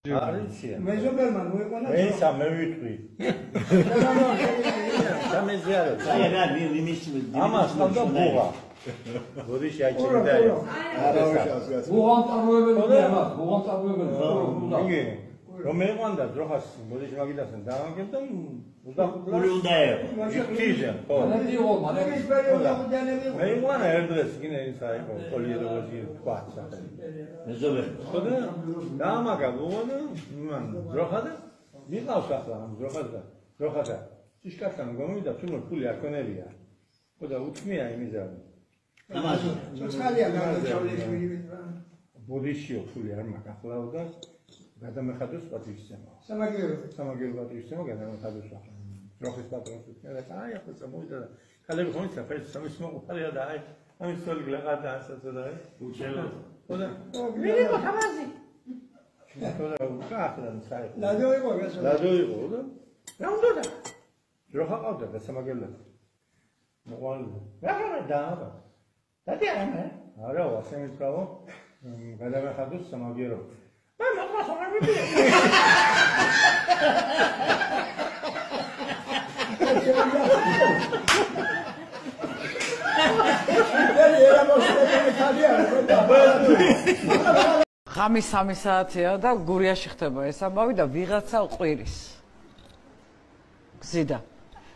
Arisia. Mezobelman მოიყვანა. ესა მე ვიტყვი. სამეზიარო. არა, იმის ამას ხავდა ბუღა. ბოდიში აიჭირდა. არა ვიშავს. ბუღან წარმოებელი ამას, ბუღან წარმოებელი. იგი რომ მეყვანდა ძროხას ბოდიში მაგიდასან დაანგებდა გული უნდა ერო. იქთიჟა. ხო. მანეთი იყო, მანეთი. ის პერიოდში ხუდიანები. მეყვანა ერთდრეს კიდე ისა იყო პოლიეროვაში კვაცა. მეზობელი. ხოდა დაამაგა ბუღა მან ძროხა და მიყავს ახლა ამ ძროხათა ჭიშკართან გამოვიდა თუნო ფული არ ქონერია. ხოდა უცმია იმიზარი. ამაზე. ცოცხალია გადაჭავლებული. ბოდიშიო ფული არ მაგ ახლავდა გადამეხადოს პატივისცემა. სამაგიერო პატივისცემა გადამეხადოს ახლა. ძროხის პატრონს და აი ახლა წამოვიდა და ქალები ხონისა ფერს სამის მოყალია და აი ამის სული გლაღადა ასაცა და აი უჩელო. ხოდა მიგიყო თამაზი. ხოდა უკახდან საერთოდ. ლადო იყო გასა. ლადო იყო და რა უნდა და ძროხა ყავდა და სამაგერლად. მოყალდა. რა დააბა. დათი არა ვასემის ბრავო გადამეხადოს სამაგიერო. მე მოყვას აღარ მივიდა. ღამის 3 საათია და გურიაში ხდება ეს ამბავი და ვიღაცა ყვირის. გზიდა.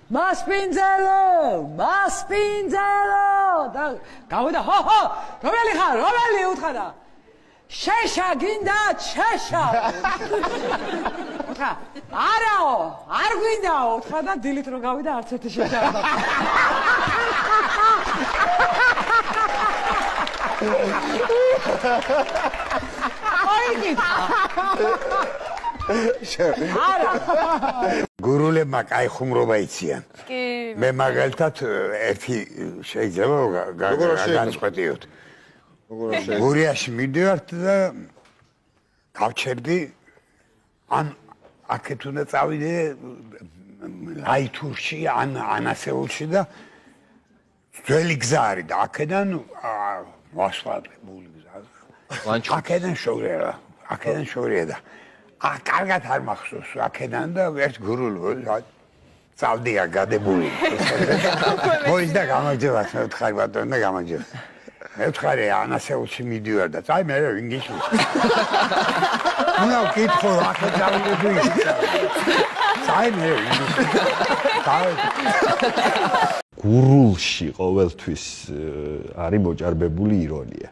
მასპინძელო და გავიდა ხო რომელი ხარ რომელი უთხარა შეშა გინდა შეშა უთხა არაო არ გვინდაო უთხა და დილით რო გავიდა არც ერთი შეშა არა გურულებმა კაი ხუმრობა იციან. მე მაგალითად ერთი შეიძლება განსხვავდიოთ. გურიაში მიდივართ და გავჩერდი ან აქეთ უნდა წავიდე ლაითურში ან ანასეულში და ძველი გზა არის და აქედან ვასვადებული გზა. აქედან შორია და კარგად არ მახსოვს აქედან და ერთ გურულს წავდია გადებული. მოიძდა გამარჯობა, მე ვთხარი ბატონო და გამარჯობა. მე ვთხარი ანასეულში მიდივარ და წაი მე ვინ გიშლის. უნდა ვკითხო ახლა წავიდები. წაი მე ვინ გიშლის. გურულში ყოველთვის არის მოჭარბებული ირონია.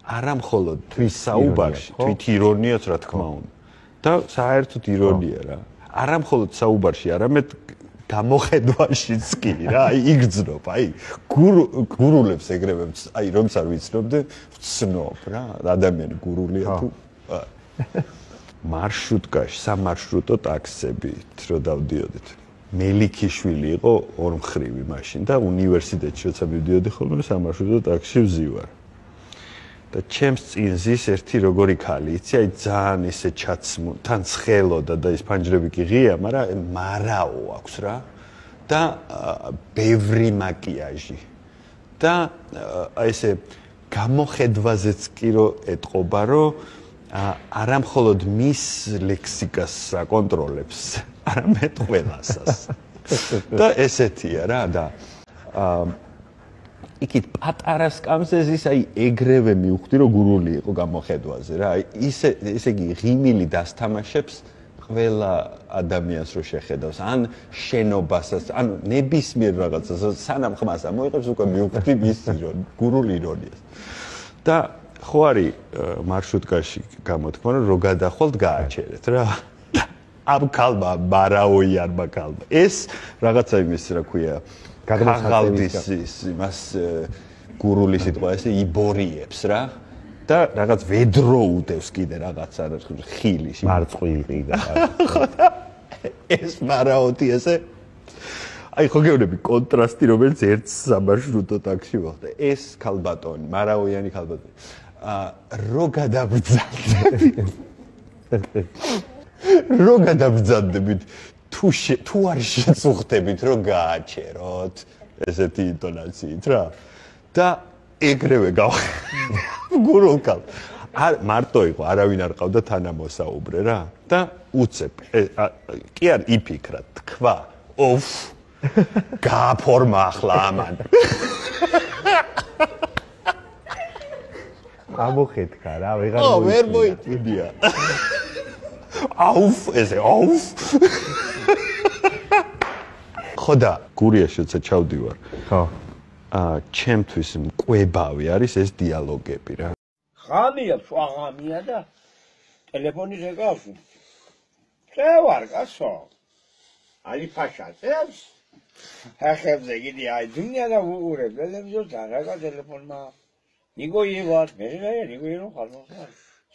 არა მხოლოდ თვის საუბარში, თვით ირონიაც რა თქმა უნდა. და საერთოდ ირონია რა. არა მხოლოდ საუბარში, არამედ გამოხედვაშიც კი რა, აი იგრძნობ, აი გურულებს ეგრევე, აი რომც არ ვიცნობდე, ვცნობ რა, ადამიანი გურულია თუ მარშრუტკაში, სამარშრუტო ტაქსებით რო დავდიოდით. მელიქიშვილი იყო ორმხრივი მაშინ და უნივერსიტეტში როცა მივდიოდი ხოლმე სამარშრუტო ტაქსში ვზივარ. და ჩემს წინ ზის ერთი როგორი ქალი, იცი, აი ძალიან ისე თან ცხელოდა და ის ფანჯრები კი ღია, მაგრამ მარაო აქვს რა და ბევრი მაკიაჟი. და აი ესე გამოხედვაზეც კი რო ეტყობა, რომ არა მხოლოდ მის ლექსიკას აკონტროლებს, არამედ ყველასას. და ესეთია რა და იქით პატარა სკამსეზის აი ეგრევე მივხვდი რომ გურული იყო გამოხედვაზე რა ისე იგი ღიმილი დასთამაშებს ყველა ადამიანს რო შეხედავს ან შენობასაც ან ნებისმიერ რაღაცას სანამ ხმას ამოიღებს უკვე მივხვდი მის გურული ირონიას და ხო არის მარშრუტკაში გამოთქმა რომ რო გადახვალთ გააჩერეთ რა ამ ქალმა მარაოიანმა ქალმა ეს რაღაცა იმის რა ქვია გაღალდის იმას გურული სიტყვა ესე იბორიებს რა და რაღაც ვედრო უდევს კიდე რაღაცა ხილი მარწყვილი და ეს მარაოთი ესე აი ხო გეუბნები კონტრასტი რომელიც ერთ სამარშრუტო ტაქსში მოხდა ეს ქალბატონი მარაოიანი ქალბატონი რო გადაბრძანდებით თუ არ შეწუხდებით რომ გააჩეროთ ესეთი ინტონაციით რა და ეგრევე გურულ ქალ მარტო იყო, არავინ არ ყავდა თანამოსაუბრე რა და უცებ კი არ იფიქრა, თქვა, ოფ გააფორმა ახლა ამან. ამოხეთქა რა, ვეღარ ვერ მოიწვია. აუფ, ესე აუფ. ხოდა გურიაშიც ჩავდივარ. ხო. ჩემთვის მკვებავი არის ეს დიალოგები რა. ღამეა, შვაღამია და ტელეფონი შეგავსი. წევარ კაცო. ალი ფაშა წევს. ახებზე გიდი აი დუნია და უყურებ ტელევიზორს და რა ტელეფონმა. ნიგოიევარ, მე ნიგოიევ ხარ.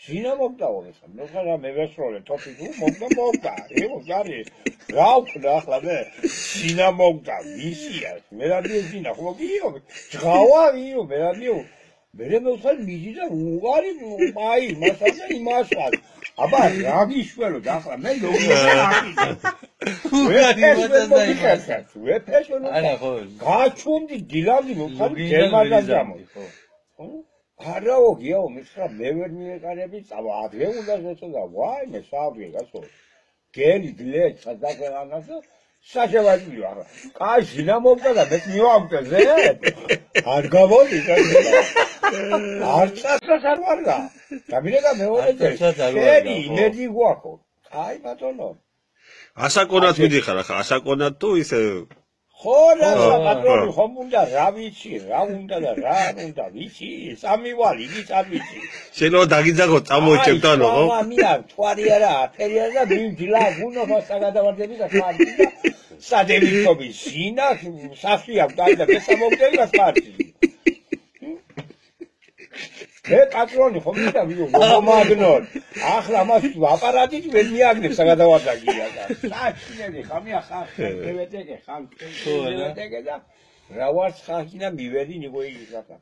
ჟინა მოგდაო ესა. მე ხარ მე ვესროლე ტოპიკ მოგდა. ego გარი. რა ვქნა ახლა მე? ჟინა მოგდა, ვისია. მე რა ჟინა ხო გიო? ჯღავა ვიო, მე რა ვიო. მე მეუთხარ მიდი და უარი აი მასალა იმასა. აბა რა გიშველო და ახლა მე არა ხო გაჩუმდი დილავდი მოხარ გერმანიაზამო ხო არაო გიაო მისხა მე ვერ მიეყარები წავა ადრე უნდა შეწოდა ვაი მე საუბრე გასო გელი ძლე სადაგანასო საშევადი ვარ კაი ჟინა მოვდა და მე მივამკე ზე არ გავოდი არ წასაც არ ვარგა გამირეკა მეორე წელი იმედი გვაქვს აი ბატონო ასაკონად მიდიხარ ახლა ასაკონად თუ ისე ხო რა ბატონო ხომ უნდა რა ვიცი რა უნდა და რა უნდა ვიცი სამი ვალი იგი წავიცი შენო დაგიძახო წამოიჭებთ ანუ ხო ამია თვარი არა აფერი არა და მიჯლა გუნო გასაგადავარდები და ხარდი და სადემიტობი ჟინა საფია და მესამოგდები და ხარდი მე პატრონი ხომ მინდა ვიო მომაგნոր ახლა მას აპარატით ვერ მიაგნებს საგადავარდაგია და საჩინები ხამია ხარ შევეტეკე ხან შევეტეკე და რა ვარ ხახინა მივედი ნიგოი გაკა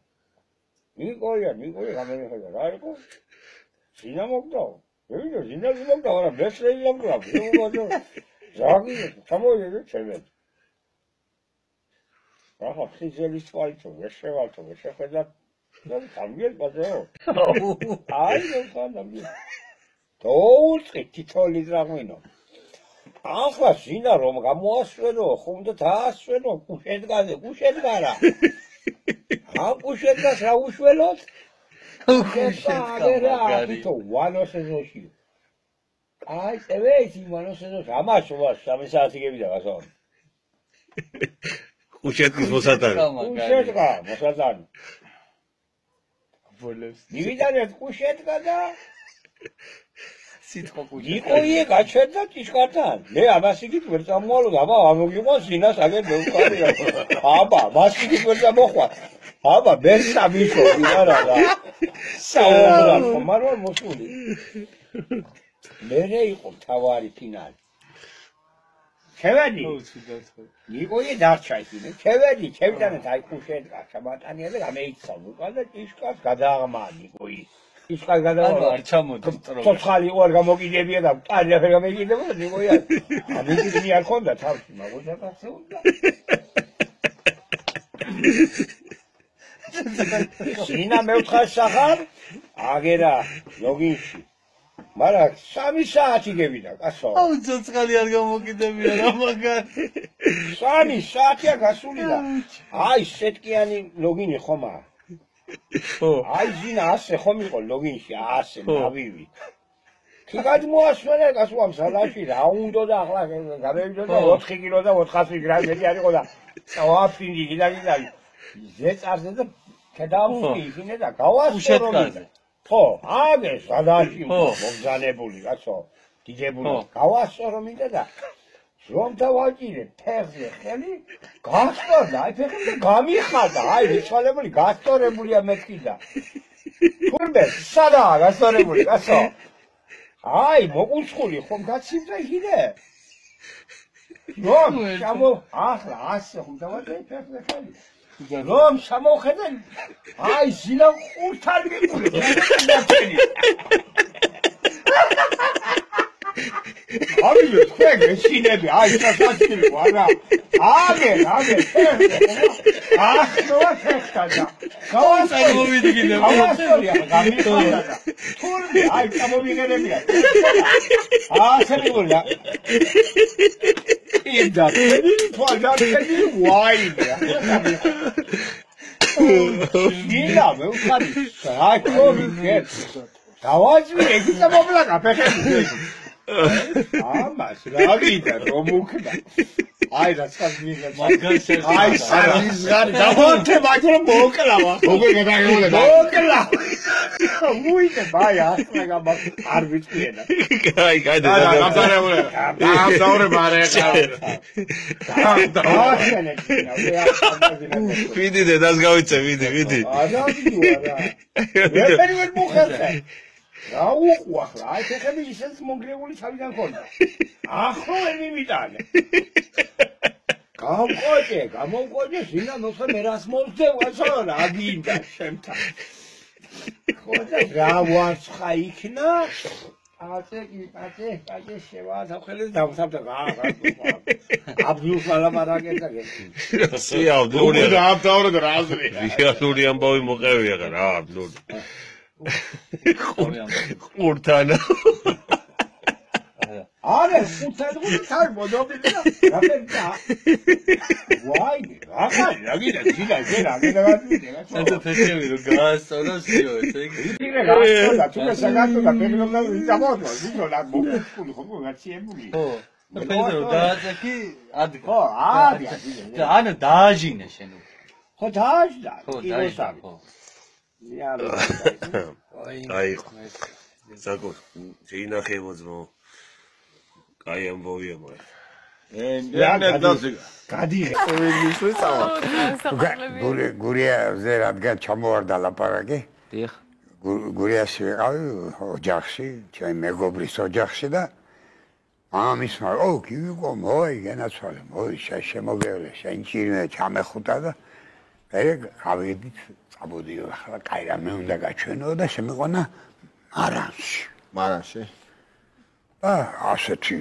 ნიგოი გამერეხა რა იყო ჟინა მოგდო ვიდო ჟინა მოგდო არა მესრელი ლამბრა ვიღო ზაგი ჩამოიდი შევედი ახლა ხიზელის თვალით ვერ შევალთო ვერ შეხედა dann kann wir was so also kann wir თოუწყი თითოლის რაღვინო ახლა ჟინა რომ გამოასვენო ხომ და დაასვენო კუშეთგარა ამ კუშეთგას რა უშველოთ კუშეთგარა თო ვანოსეზოში აი წევეცი ვანოსეზოში ამაშოვა 3 საათი გებიდა გასო კუშეთის მოსატანი კუშეთგა მოსატანი მივიდანეთ კუშეთგა და სიტყვა კუშეთგა ნიკოიე გაჩერდა ტიშკართან მე ამასიგით ვერ წამოვალო აბა ამოგიყვა ჟინას აგერ მოვყარია აბა მასიგით ვერ წამოხვა აბა მე სამიშო ვიღარა და საუბრა ხომარო მოსული მე იყო თავარი ფინალი შევედი ნიკოიე დარჩა ისინი შევედი ჩემთან აი კუშეთგა ჩამატანია და გამეიქცა უკან და ტიშკას გადააღმა ნიკოი ტიშკას გადააღმა არ ჩამოდი ცოცხალი უარ გამოგიდებია და მყარი არ გამიგიდებოდა ნიკოი ამიტი არ ხონდა თავში მაგოცა გასეულდა ჟინა მეუთხარ სახარ აგერა ლოგინში მარა 3 საათი გევიდა კაცო აუ ცოცხალი არ გამოგიდებია რა მაგარი 3 საათია გასული და აი სეტკიანი ლოგინი ხომა ხო აი ჟინა ასე ხომ იყო ლოგინში ასე ნავივი კი გადმოასვენა კაცო ამ სალაში რა უნდა და ახლა გამევიდა და 4 კილო და 400 გრამები არისო და ვაფინდი გიდა ზეწარზე და გადავხი ისინე და გავასწორე ხო, აგე სადაში მომზანებული კაცო, დიდებული. გავასწორო მინდა და რომ დავაჭირე ფეხზე ხელი, გასწორდა, აი ფეხზე გამიხადა, აი რიცვალებული გასწორებულია მეთქი და. თურმე, სადაა გასწორებული კაცო? აი, მოკუცხული ხომ გაცივდა ჟინე? რომ ჩამო, ახლა ასე ხომ დავაჭირე ფეხზე ხელი. რომ სამოხედე აი ჟინა ხურთან მიყურე აი თქვენ შინები აი სასაცილი არა აგე ახლა ხეხტადა გამოვიდგინე. ავასწორია, გამიხარდა. თურმე, აი გამომიგერებია. შემიგონა. ინდა, თვალდაკენი ვაინია. ილა, მე ვხარი. აი კომიგერ. დავაჭრი ეგიცა მომლაკა ფეხები. ამას რა ვიდა რომ უკდა. აი რა საგმიღე მაგან შეიძლება. აი საგიზღარი დავორთე მაგრამ მოკლავა. მოგეგებოდა. მოკლა. უიტე ბაი ახლა გამარ არ ვიციენა. კაი, კაი, დამსაურე ბარე. ვიდი დედას გავიცე, ვიდი. არა ვიდია რა. მე პერიოდ მოხერხე. რა უყვა, აი ხები ისეთ მონგრეული თავიდან ხონდა. ახლა მივიტანე. გამოვყოჭე, ზინა ნოხე მე რას მომწევასო რა აგინდა შემთა. ხოდა რა ვარცხა იქნა? პაწე შევათავხელე დავსაბდა რა. აბდულს ალაბარაგეთა გეთი. სიავდური. დაამთავრე და რა აზრი. რეალური ამბავი მოყევია რა, აბდული. ყურთანა. არა, ხუთადღული თარ მოდობილი და რაფერდა. ვაი, რა გიდა, ძინა, გადავადგინე. ეს ფესტივალი რო გაასწორა სიო, ესე იგი. ირე გაასწორა, თუ შეგასწორა, პერიოდნა ვიწამოთო, ზუსტად რა მოგკული ხო გაციებული. ხო. ფესტივალი დააწექი, ადი. ხო, ადი. ანუ დააჟინე შენ. ხო, დააჟდა. ხო. აი, ზაგო, შეინახე მოძმო. კაი ამბოვია მოე. გადიღე. გურია ზე რადგან ჩამოვარდა ლაპარაკი. დიახ. გურიაში ვიყავი ოჯახში, ჩემი მეგობრის ოჯახში და მამის მარ, კივიკო, მოი, განაცვალე, მოი, შემოგევლე, შენჭირნე ჩამეხუტა და მე გავედით, წამოდიო ახლა, კაი რა მე უნდა გაჩვენო და შემიყვანა მარანში. მარანში? და ასეთი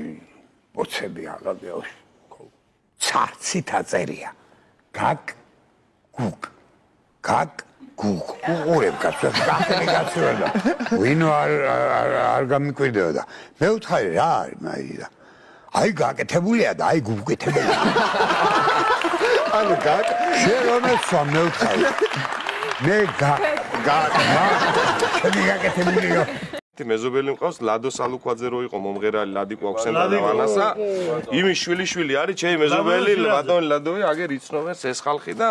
ბოცები აღაბიოს. ცარცით აწერია. გაკ გუკ. გაკ გუკ. უყურებ კაცებს გახელეგაცება. ვინო არ გამიკვირდებოდა. მე ვთხარი რა არის მაიდა. აი გაკეთებულია და აი გუკეთებია. ანუ გაკ შეგონეცვა მე ვთხარი. მე გაკ შეგაკეთებულია. მეზობელი მყავს ლადო სალუქვაძე რო იყო მომღერალი ლადი კვაქსენდა დავანასა იმის შვილიშვილი არის ჩემი მეზობელი ბატონი ლადოვი აგერ იცნობენ ეს ხალხი და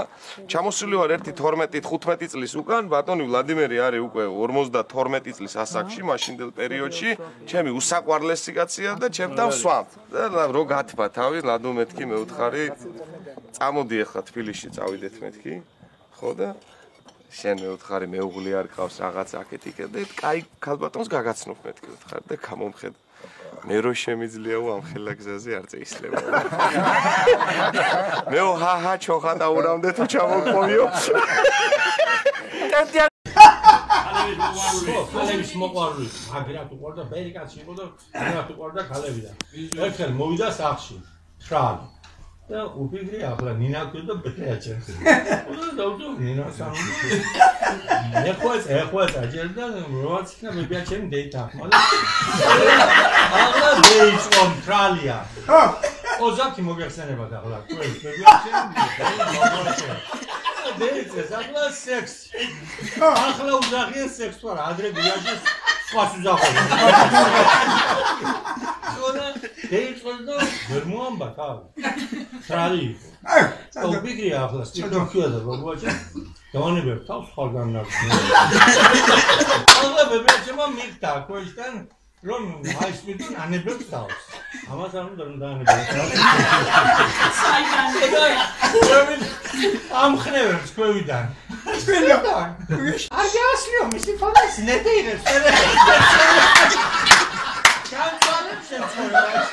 ჩამოსული ვარ ერთი 12-15 წლის უკან ბატონი ვლადიმერი არის უკვე 52 წლის ასაკში მაშინდელ პერიოდში ჩემი უსაყვარლესი კაცია და ჩემთან ვსვამ და რო გათბა თავი ლადო მეთქი მე ვთხარი წამოდი ახლა თბილისში წავიდეთ მეთქი ხო და შენ მე ვთხარი მეუღლე არ ყავს რაღაც აკეთიკე და კაი ქალბატონს გაგაცნობ მეთქი ვთხარი და გამომხედ მე რო შემიძლიაო ამ ხელა გზაზე არ წეისლება მე ჰაჰა ჩოხა დაურამდე თუ ჩამოყოვიო ქალების მოყვარული აგრად უყვარდა ბერი კაცი იყო და აგრად უყვარდა ქალები და ერთხელ მოვიდა სახლში ხრალი და უფიგრი ახლა ნინა ქვდა ბეთეაჩერს. და დავდო ნინა სამი. ეხوات აჯერდა როაც იქნა მე ბიაჩემ დეიტა. ახლა დეიტო ტრალია. ოზაკი მოგეხსენება და ახლა მე ბიაჩემ დეიტა ახლა სექს. ახლა უზაღია სექს თუ არა ადრე ბიაჩეს სხვას უზაღია. ხოდა დეიტო და ვერ მოამბა თავი. ტრალი. ოფიგრია ახლა სტიქია და ბაბუაჩა დავანებებ თავს ხალგან ნახე. ახლა ბებიაჩემ მიგდა ქოისთან რომ აისმიდი ანებებს თავს. ამას არ უნდა დაანებებს. საიდან. ამხნევებს ქვევიდან. ჩვენთან. არ გაასლიო მისი ფანასი ნეტე იღებს. ჩანცალებს შემწევას.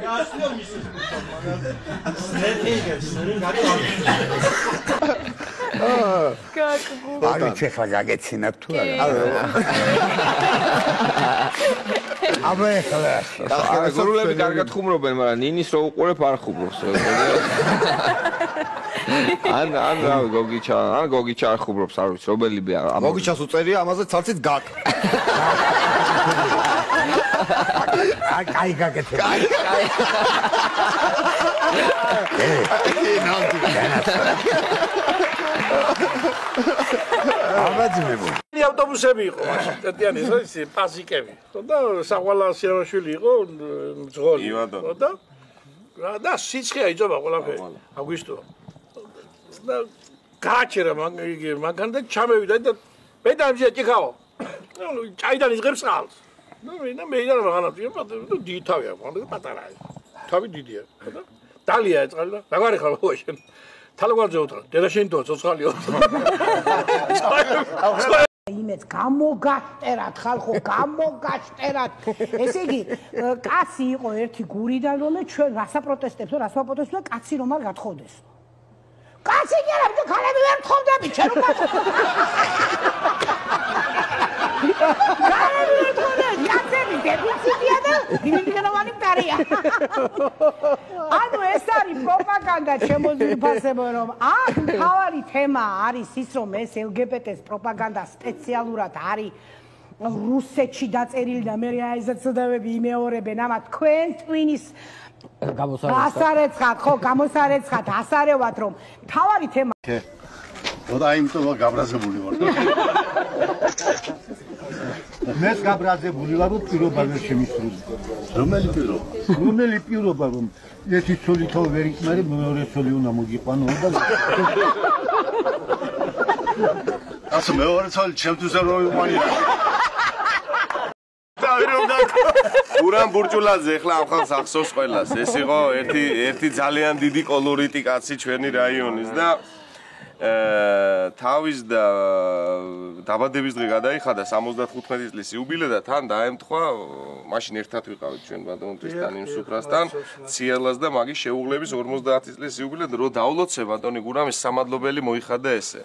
გასლო მისის. ნეტე იღებს, ნუ გადავარ. არის ახლა გაგეცინათ თუ არა? აბა ახლა გურულები კარგად ხუმრობენ, მაგრამ ნინის რო უყურებ არ ხუმრობს. ან რავი გოგიჩა არ ხუმრობს, არ ვიცი, რომელი ბია. გოგიჩას უწერია ამაზე ცალცით გაკ. აი გაკეთე. აბაძმებო. ავტობუსები იყო მაშინ, ტეტიანი ის პასიკები. და საყვალა სიამაშვილი იყო მძღოლი. და სიცხეა იწובה ყველაფერი. აგვისტო. და გააჩერა მანქანა და ჩამევიდა და მე დამჟე ჭიქაო. ჩაიდან იღებს წყალს. და მე და რაღაცა დიდთავია, პატარაა. თავი დიდია. და დალია ეწყალი და რა ხარ ხო შენ? თალგვარზე უთხრა, დედა შენ თო ცოცხალიო. იმეც გამოგაშტერათ ხალხო, გამოგაშტერათ. ესე იგი, კაცი იყო ერთი გურიდან, რომელიც ჩვენ რასა პროტესტებსო, რასა პროტესტებსო, კაცი რომ არ გათხოვდეს. კაცი კი არა, ბიჭო, ქალები ვერ თხოვდები, ჩვენ უკაცო. ქალები ვერ თხოვდები, კაცები დეფიციტია და იმიგროვანი მტარია. ანუ ეს არის პროპაგანდა შემოძვირფასებო, რომ აქ მთავარი თემა არის ის, რომ ეს LGBT-ს პროპაგანდა სპეციალურად არის რუსეთში დაწერილი და მე აიზა ცოდავები იმეორებენ ამა თქვენ ტვინის გასარეცხად, ხო, გამოსარეცხად, ასარევად, რომ მთავარი თემა და იმიტომ გაბრაზებული ვარ. მეც გაბრაზებული ვარ, რომ პირობა ვერ შემისრულე. რომელი პირობა? რომელი პირობა, რომ ერთი ცოლი თავ ვერ იკმარე, მეორე ცოლი უნდა მოგიყვანო და ასე მეორე ცოლი ჩემთვის არ მოიყვანია. ურან ბურჭულაძე ახლა ამ ხალხს ახსოვს ყველას. ეს იყო ერთი ძალიან დიდი კოლორიტი კაცი ჩვენი რაიონის და თავის და დაბადების დღე გადაიხადა 75 წლის იუბილე და თან დაემთხვა მაშინ ერთად ვიყავით ჩვენ ბატონისთან იმ სუფრასთან ციელას და მაგის შეუღლების 50 წლის იუბილე და რო დავლოცე ბატონი გურამის სამადლობელი მოიხადა ესე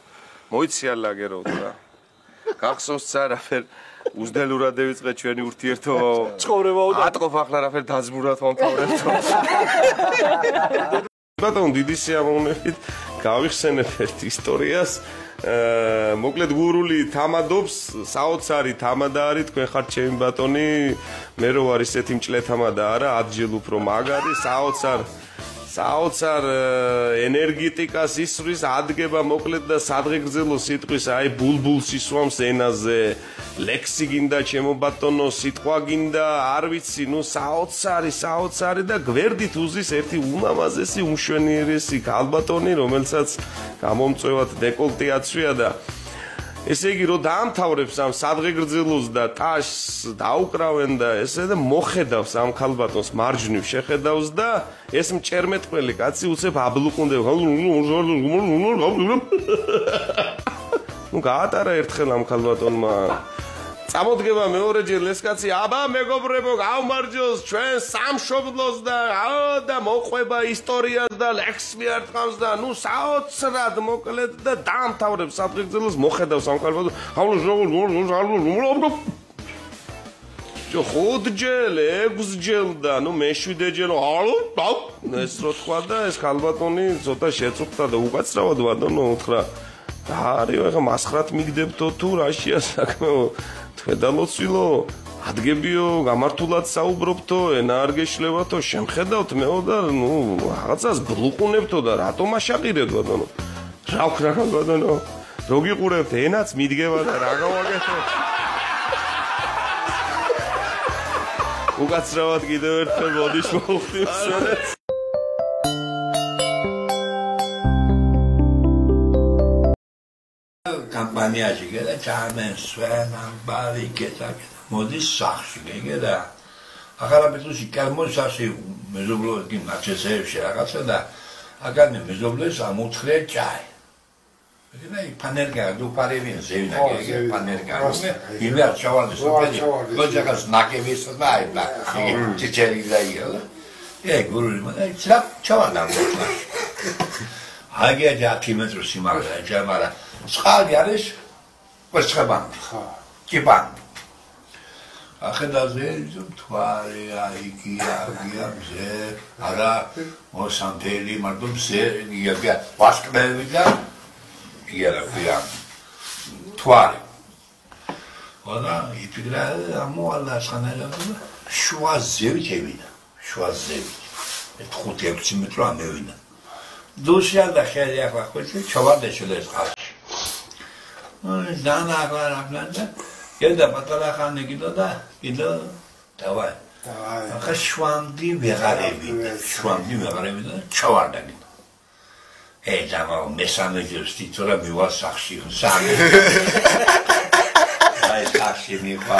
მოიცია ლაგერო და გახსოვს არაფერ უზდელურად დავიწყე ჩვენი ურთიერთო ცხოვრებაო და ატყობ ახლა არაფერ დაძმურად მომთავრებთო ბატონ დიდი სიამოვნებით გავიხსენებ ერთ ისტორიას მოკლედ გურული თამადობს საოცარი თამადა არის თქვენ ხართ ჩემი ბატონი მე რო ვარ ისეთი მჭლე თამადა არა ადჯილ უფრო მაგარი საოცარ ენერგეტიკას ისვრის ადგება მოკლედ და სადღეგრძელო სიტყვის აი ბულბულს ისვამს ენაზე ლექსი გინდა ჩემო ბატონო სიტყვა გინდა არ ვიცი ნუ საოცარი და გვერდით უზის ერთი უმამაზესი უმშვენიერესი ქალბატონი რომელსაც გამომწვევად დეკოლტე აცვია და ესე იგი რომ დაამთავრებს ამ სადღეგრძელოს და ტაშს დაუკრავენ და ესე და მოხედავს ამ ქალბატონს მარჯვნივ შეხედავს და ეს მჭერმეტყველი კაცი უცებ აბლუყუნდება ნუ გაატარა ერთხელ ამ ქალბატონმა წამოდგება მეორეჯერ ეს კაცი აბა მეგობრებო გავმარჯოს ჩვენ სამშობლოს და მოყვება ისტორიას და ლექსს მიარტყავს და ნუ საოცრად მოკლედ და დაამთავრებს საფრთხელს მოხედავს ამ ქალბატონს ჯო ხუთჯერ 6ჯერ და ნუ მე-7ჯერ ეს რო თქვა და ეს ქალბატონი ცოტა შეწუხდა და უკაცრავად ბატონო უთხრა არიო ეხა მასხრად მიგდებთო თუ რაშია საქმეო თვედალოცილო ადგებიო გამართულად საუბრობთო ენა არ გეშლევათო შემხედავთ მეო და ნუ რაღაცას ბლუყუნებთო და რატომ აშაყირებთ ბატონო რა ვქნა ბატონო რო გიყურებთ ენაც მიდგება და რა გავაკეთო უკაცრავად კიდევ ერთხელ ბოდიშ მოვხდი მსვენეთ კამპანიაში გედა ჩამენ სვენან ბარიკეტა მოდის სახში გედა ახლა პეტრუსი კარმოსაში მეზობლოები მაჩესებში რაღაცა და აგანე მეზობლებს ამოთხრე ჭაი მეგენა პანერგა დუპარევინ ზევნა გეგე პანერგა იმე არ ჩავალდეს გოჯაკას ნაკების და აი და ჩიჩერი დაიელა გურული მოდი ჩავალდა აგია 10 მეტრი სიმაღლე აჭა, მაგრამ წყალი არის კვერცხებამდე. ხო. კიბამდე. ახედავზე მთვარე, აიგია, მზე, არა მოსამთელი, მარტო მზე, იგია ვასკნები და იგია ქვია. მთვარე. ხოდა იფიქრა ამოალა სანელადა შუა ზევი ჩევიდა. შუა ზევი. 5-6 მეტრი ამევიდა. დუშა და ხელი ახლა ხოჭი ჩავარდა შულეს ხალხი. დანა აღარა და გედა პატარა ხანი კიდო და კიდო დავაი. ახლა შვამდი ვეღარები და ჩავარდა კიდო. ეჯამა მესამე ჯერში თორა მივა სახში სამი. აი სახში მივა.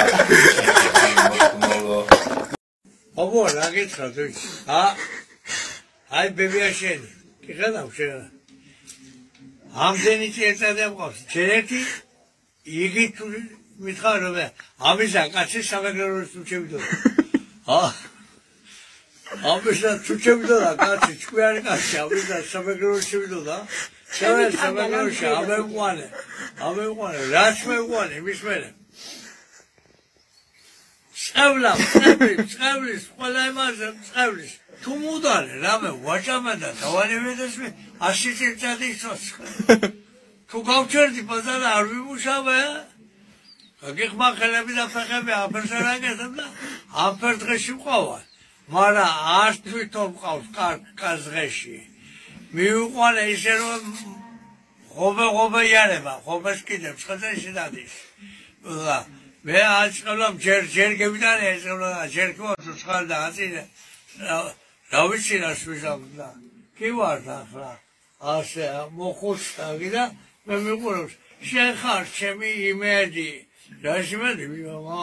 აბა რა გითხრა თუ? აი ბებია შენი. კი ხედავ შენ. ამდენი წელიწადი ამყავს. ჩერეთი იგი თუ მითხარ რომ ამისა კაცი სამეგრელოს თუ შევიდო. ამისა თუ შევიდო და კაცი ჭკვიანი კაცი ამისა სამეგრელოს შევიდო და სამეგრელოში ამეყვანე. რაც მეყვანე მის მერე. წყევლის, ყველა იმაზე წყევლის. თუ მუდარე, რამე ვაჭამა და დავანებედეს მე 100 წელიწადი იცოცხლე. თუ გავჩერდი ბაზარ არ ვიმუშავე, გიხმა ხელები და ფეხები აფერსერაგესებ და აფერ დღეში ვყავარ. მაგრამ არ თვითონ ვყავს კარგ დღეში. მიუყვანე ისე რომ ღობე იარება, ღობეს კიდევ ხეზე დადის. მე აწყობლამ ჯერ გევიდანე ეწყობლა ჯერ ქოთო ხალ და აწინე რა ვიცი რა შევიზავდა კი ვარ ახლა ასე მოხუცდა და მე მიყურებს შენ ხარ ჩემი იმედი რა შემედი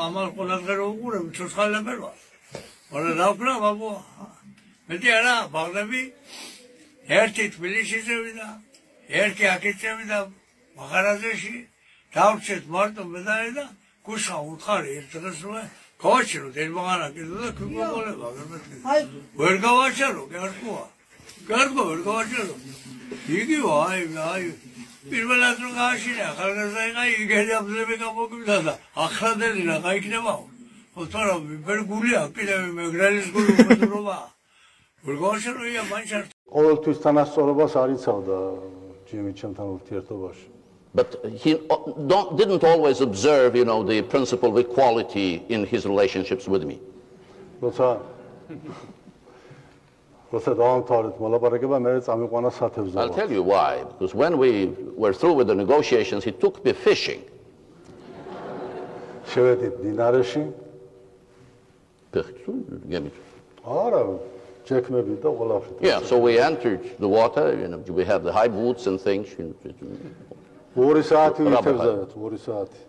ამას ყველაფერს რო უყურებ ცოცხალები ვარ მაგრამ რა ვქნა ბაბო მეტი არა ბაღლები ერთი თბილისში ზევიდა ერთი აქეთ ზევიდა მაღარაზეში დავრჩეთ მარტო მედალი და გუშა უთხარი ერთ დღეს რომ გავაჩერო დერმაღანა კიდე და ქუგოლება ვერ გავაჩერო გარკვევა ვერ გავაჩერო იგი აი პირველად რომ გააშინა ხალხაზაიღა იგელი აბზები გამოგვიდა და ახლადელი რა გაიქნება ხო თორე ვერ გულია კიდე მეგრალის გული უბრალობა ვერ გავაჩერო ია მანჩარ ყოველთვის თანასწორობას არ იცავდა ჯიმი ჩემთან ურთიერთობაში But he didn't always observe, the principle of equality in his relationships with me. I'll tell you why. Because when we were through with the negotiations, he took me fishing. Yeah, so we entered the water, we have the high boots and things.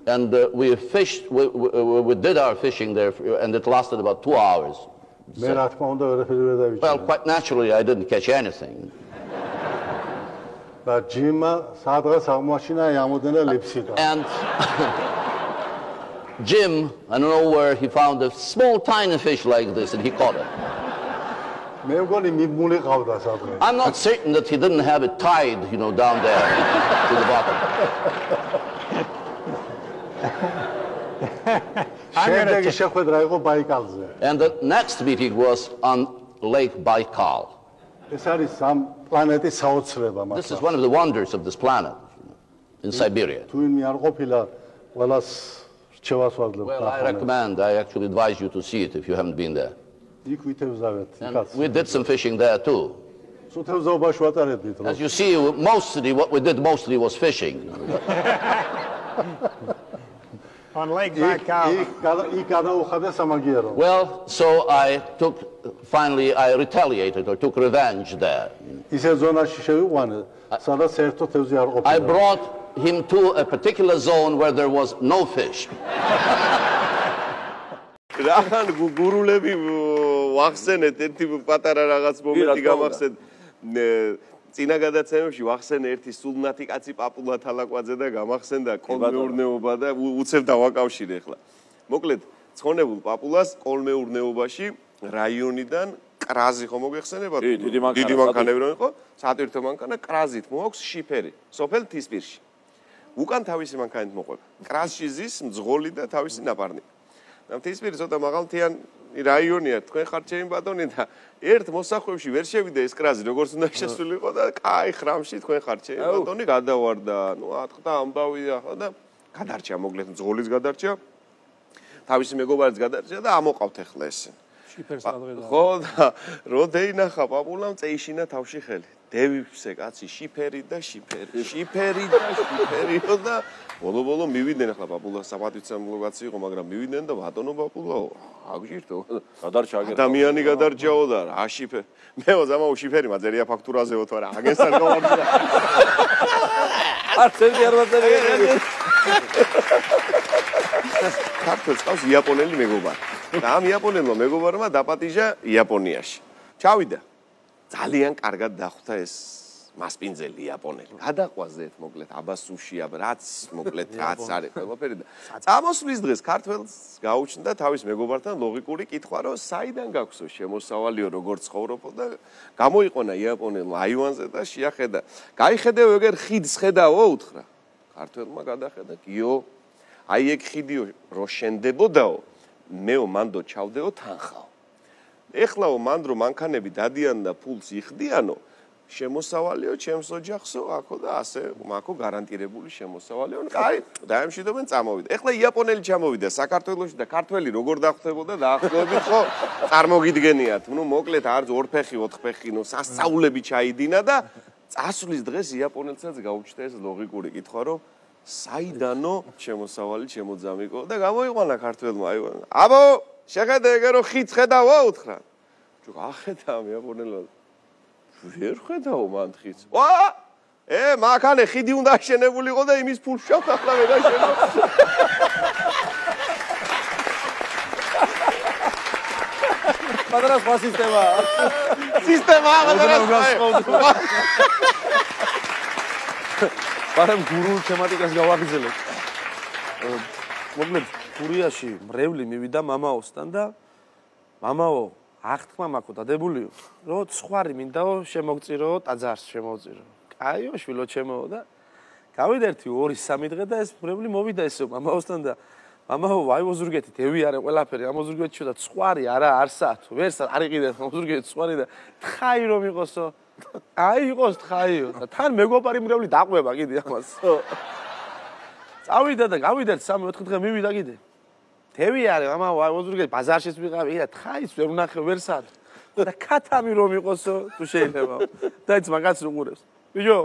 And we fished, we did our fishing there, and it lasted about 2 hours. Well, quite naturally, I didn't catch anything. And Jim, I don't know where he found a small, tiny fish like this, and he caught it. I'm not certain that he didn't have it tied, down there to the bottom. And the next meeting was on Lake Baikal. This is one of the wonders of this planet in Siberia. Well, I actually advise you to see it if you haven't been there. And we did some fishing there too. As you see, what we did mostly was fishing. On Lake Baikal. Well, so finally I retaliated or took revenge there. I brought him to a particular zone where there was no fish. რახან გურულები ვახსენეთ ერთი პატარა რაღაც მომენტი გამახსენეთ წინა გადაცემებში ვახსენე ერთი სულნათი კაცი პაპულა თალაკვაძე და გამახსენდა კოლმეურნეობა და უცებ დავაკავშირე ახლა მოკლედ ცხონებულ პაპულას კოლმეურნეობაში რაიონიდან კრაზი ხო მოგეხსენებათ? დიდი მანქანები რომ იყო, სატვირთო მანქანა კრაზით მოაქვს შიფერი, სოფელ თისპირში. უკან თავისი მანქანით მოყვება. კრაზში ზის მძღოლი და თავისი ნაპარნი. თისპირი ცოტა მაღალმთიანი რაიონია, თქვენ ხართ ჩემი ბატონი და ერთ მოსახვევში ვერ შევიდა ეს კრაზი, როგორც უნდა შესულიყო და კაი ხრამში თქვენ ხართ ჩემი ბატონი გადავარდა. ნუ ატყდა ამბავია ხო და გადარჩა, მოკლედ მძღოლის გადარჩა. თავისი მეგობარიც გადარჩა და ამოყავთ ახლა ესე. ხო და რო დაინახა პაპულამ წეიშინა თავში ხელი. დევიფსე კაცი შიფერი და ბოლო მივიდნენ ახლა პაპულა საპატივცემულო კაცი იყო, მაგრამ მივიდნენ და ბატონო პაპულაო, აგჭირთო. გადარჩა აგერ. ადამიანი გადარჩაო და რა შიფერი. მეო ზამაო შიფერი მაძერია ფაქტურაზეო თუ არა, აგენსა გავარდა. არცები არ ვაწერია. ქართულს ყავს იაპონელი მეგობარი. და ამ იაპონელმა მეგობარმა დაპატიჟა იაპონიაში. ჩავიდა. ძალიან კარგად დახვდა ეს მასპინძელი იაპონელი. გადაყვაზეთ მოკლედ აბასუში, რაც მოკლედ რაც არის ყველაფერი და წამოსვლის დღეს ქართველს გაუჩნდა თავის მეგობართან ლოგიკური კითხვა, რომ საიდან გაქვსო შემოსავალიო, როგორ ცხოვრობო და გამოიყონა იაპონელმა აივანზე და შეახედა. გაიხედეო ეგერ ხიდს ხედავო უთხრა. ქართველმა გადახედა, კიო აი ეგ ხიდიო რო შენდებოდაო, მეო მანდო ჩავდეო თანხაო. ეხლაო მანდრო მანქანები დადიან და ფულს იხდიანო, შემოსავალიო ჩემს ოჯახსო, აქო და ასე, მაქო გარანტირებული შემოსავალიო. კაი, დაემშვიდობენ წამოვიდა. ეხლა იაპონელი ჩამოვიდა საქართველოში და ქართველი როგორ დახვდებოდა დაახლოებით ხო წარმოგიდგენიათ. ნუ მოკლედ არც ორფეხი, ოთხფეხი, ნუ სასწაულები ჩაიდინა და წასვლის დღეს იაპონელსაც გაუჩნდა ეს ლოგიკური კითხვა, რომ საიდანო შემოსავალი შემოძამიკო და გამოიყვანა ქართველმა აივანზე. აბო, შეხედე ეგ რო ხიდს ხედავო უთხრა. ჩუ ახედავ იაპონელმა. ვერ ხედავ მან ხიდს. ვა! მანქანა ხიდი უნდა აშენებულიყო და იმის ფულს შევთ ახლა ვერ აშენო. პატარა სხვა სისტემა. სისტემა აღარ პარამ გურულ თემატიკას გავაგრძელებ. მოკლედ გურიაში მრევლი მივიდა მამაოსთან და მამაო აღთქმა მაქვს დადებულიო, რომ ცხვარი მინდაო შემოგწირო, ტაძარს შემოვწირო. კაიო შვილო ჩემო და გავიდა 1-2-3 დღე და ეს მრევლი მოვიდა ესო მამაოსთან და მამაო აი მოზურგეთი დევი არა ყველაფერი ამოზურგეთში და ცხვარი არა არსა თუ ვერს არ იყიდე მოზურგეთი ცხვარი და თხაი რომ იყოსო. აი იყოს თხაიო და თან მეგობარი მრევლი დაყვება კიდე ამას. წავიდა და გავიდა 3-4 დღე მივიდა კიდე. დევი არის მამაო აი მოზურგეთი ბაზარშიც ვიყავი და თხაის ვერ ვნახე ვერსად. და ქათამი რომ იყოსო თუ შეიძლება. და ის მაგაც უყურებს. ბიჭო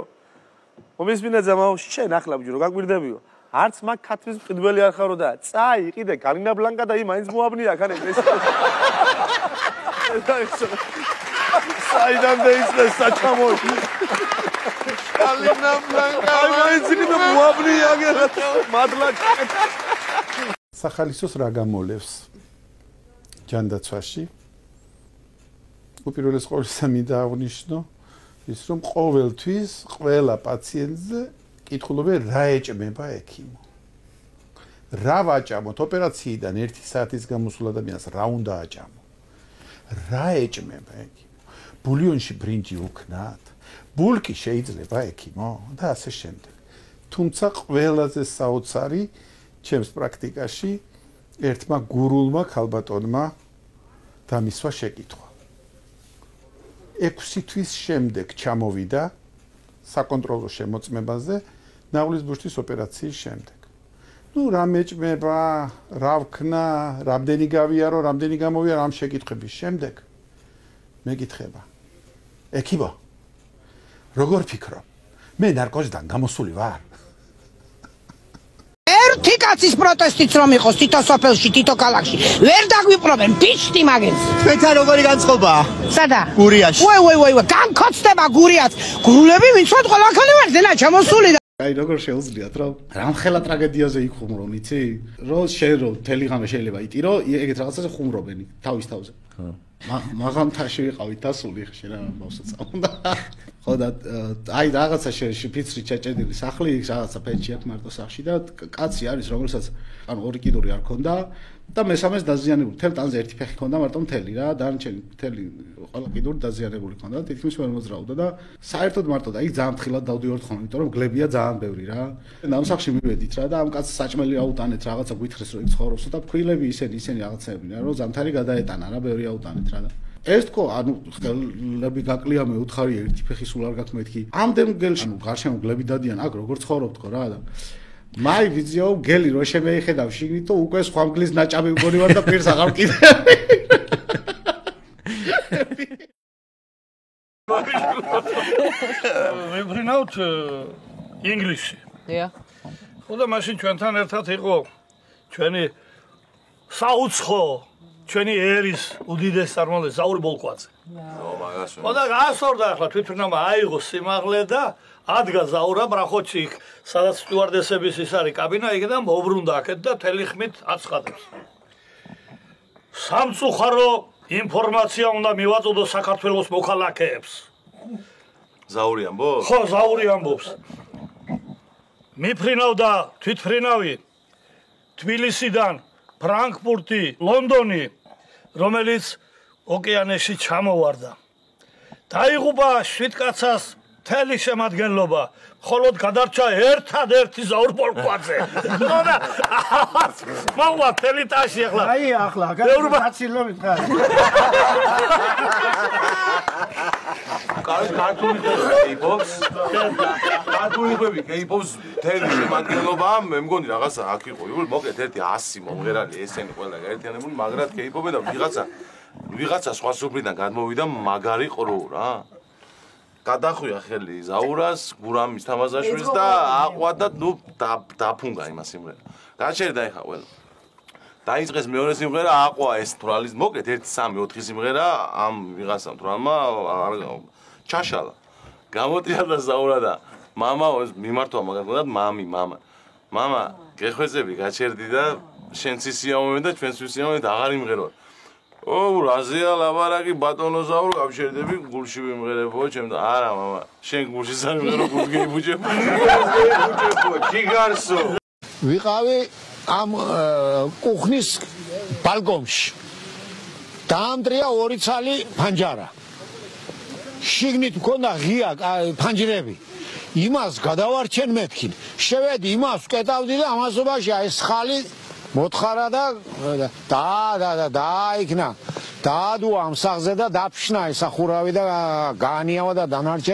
მომისმინე ზამაო შენ ახლა ბიჭო რო გაგვირდებიო. არც მაგ ქათვის მყიდველი არ ხარო და წაი კიდე გალინა ბლანკა და იმაინც მოაბნია ხან ეს. საიდან დაიწეს საჩამოში. გალინა ბლანკა იმაინც კიდე მოაბნია გერატო მადლა. სახალისოს რა გამოლევს ჯანდაცვაში? უპირველეს ყოვლისა მინდა აღნიშნო ის რომ ყოველთვის ყველა პაციენტზე კითხულობენ რა ეჭმება ექიმო. რა ვაჭამოთ ოპერაციიდან 1 საათის გამოსულ ადამიანს რა უნდა აჭამო? რა ეჭმება ექიმო? ბულიონში ბრინჯი უქნათ? ბულკი შეიძლება ექიმო და ასე შემდეგ. თუმცა ყველაზე საოცარი ჩემს პრაქტიკაში ერთმა გურულმა ქალბატონმა დამისვა შეკითხვა. 6 თვის შემდეგ ჩამოვიდა საკონტროლო შემოწმებაზე ნავლის ბუშტის ოპერაციის შემდეგ. ნუ რა მეჭმება, რა ვქნა, რამდენი გავიარო, რამდენი გამოვიარო ამ შეკითხების შემდეგ მეკითხება. ექიმო, როგორ ფიქრობ? მე ნარკოზიდან გამოსული ვარ? ერთი კაცის პროტესტიც რომ იყოს თითო სოფელში, თითო ქალაქში, ვერ დაგვიპყრობენ ბიჭტი მაგენს. თქვენთან როგორი განწყობაა? სადა? გურიაში. ვაი, განქოცდება გურიაც. გურულები ვინცოთ ყველაქანი ვართ, ენა ჩამოსული და აი როგორ შეუძლიათ რომ რამხელა ტრაგედიაზე იქ ხუმრობ, იცი? რომ შენ რომ მთელი ღამე შეიძლება იტირო, ეგეთ რაღაცაზე ხუმრობენ თავის თავზე. მაღამთაში ვიყავით დასული ხში რა მოსაწამდა. ხო და აი რაღაცა ფიცრი ჩაჭედილი სახლი იქ რაღაცა ფეჩი აქვს მარტო სახში და კაცი არის რომელსაც ანუ ორი კიდური არ ქონდა და მესამეს დაზიანებული თელ ტანზე ერთი ფეხი ქონდა მარტო მთელი რა დანარჩენი მთელი ყველა კიდური დაზიანებული ქონდა და თითქმის ვერ მოძრაობდა და საერთოდ მარტო და იქ ძალიან თხილად დავდივართ ხოლმე იმიტომ რომ გლებია ძალიან ბევრი რა და ამ სახში მივედით რა და ამ კაცს საჭმელი აუტანეთ რაღაცა გვითხრეს რომ იქ ცხოვრობს და ფქვილები ისინი რაღაცები რა რომ ზამთარი გადაეტანა რა ბევრი აუტანეთ რა და ეს თქო ანუ ხელები გაკლია მე უთხარი ერთი ფეხი სულ არ გაქვს მეთქი ამდენ გელში ანუ გარშემო გლები დადიან აქ როგორ ცხოვრობ თქო რა და მაი ვიზიო გელი რო შემეიხედავ შიგნით და უკვე სხვა მგლის ნაჭამი მგონი ვარ და პირს აღარ ვკიდე ვიბრინავთ ინგლისში დიახ ხო და მაშინ ჩვენთან ერთად იყო ჩვენი საუცხო ჩვენი ერის უდიდეს წარმომადგენელი ზაური ბოლკვაძე. ხო და გასწორდა ახლა თვითმფრინავმა აიღო სიმაღლე და ადგა ზაურა ბრახოჩი იქ სადაც სტიუარდესების ის არის კაბინა იქ და მოbrunდა აქეთ და თელი ხმით აცხადებს. სამწუხარო ინფორმაცია უნდა მივაწოდო საქართველოს მოქალაქეებს. ზაური ამბობს? ხო, ზაური ამბობს. მიფრინავდა თვითმფრინავი თბილისიდან ფრანკფურტი, ლონდონი, რომელიც ოკეანეში ჩამოვარდა. დაიღუპა 7 კაცას მთელი შემადგენლობა, მხოლოდ გადარჩა ერთადერთი ზაურ ბოლკვაძე. ხოდა მოვა მთელი ტაში ახლა. აი ახლა გაცილობით ხარ. ქართული კეიპობს. ქართული კეიპობს მთელი შემადგენლობა, მე მგონი რაღაცა აქ იყო. მოკლედ ერთი 100 მომღერალი ესენი ყველა გაერთიანებული, მაგრად კეიპობენ და ვიღაცა სხვა სოფლიდან გადმოვიდა მაგარი ყრუ რა. გადახვია ხელი ზაურას, გურამის თამაზაშვილს და აყვადა ნუ დაფუნგა იმას სიმღერა. გაჩერდა ეხა ყველა. დაიწყეს მეორე სიმღერა, აყვა ეს თვალის, მოკლედ 1 3 4 სიმღერა ამ ვიღაცამ თვალმა ჩაშალა. გამოტრიალდა ზაურა და მამა მიმართვა მაგათ მოდათ მამა. მამა, გეხვეწები გაჩერდი და შენ სისიამოვე და ჩვენ სისიამოვე და აღარ იმღერო. ო, რაზეა ლაბარაკი ბატონო ზაურ გავშერდები გულში ვიმღერებო ჩემ და არა მამა, შენ გულში სამღერო გულგეი ბუჯე. ჯიგარსო. ვიყავი ამ კუხნის ბალკონში. დაამტრია 2 ცალი ფანჯარა. შიგნით მქონდა ღია ფანჯრები. იმას გადავარჩენ მეთქი. შევედი იმას ვკეტავდი და ამასობაში ეს ხალი მოთხარა და დაიქნა. დაადუა ამ სახზე და დაფშნა ეს ახურავი და გაანიავა და დანარჩენ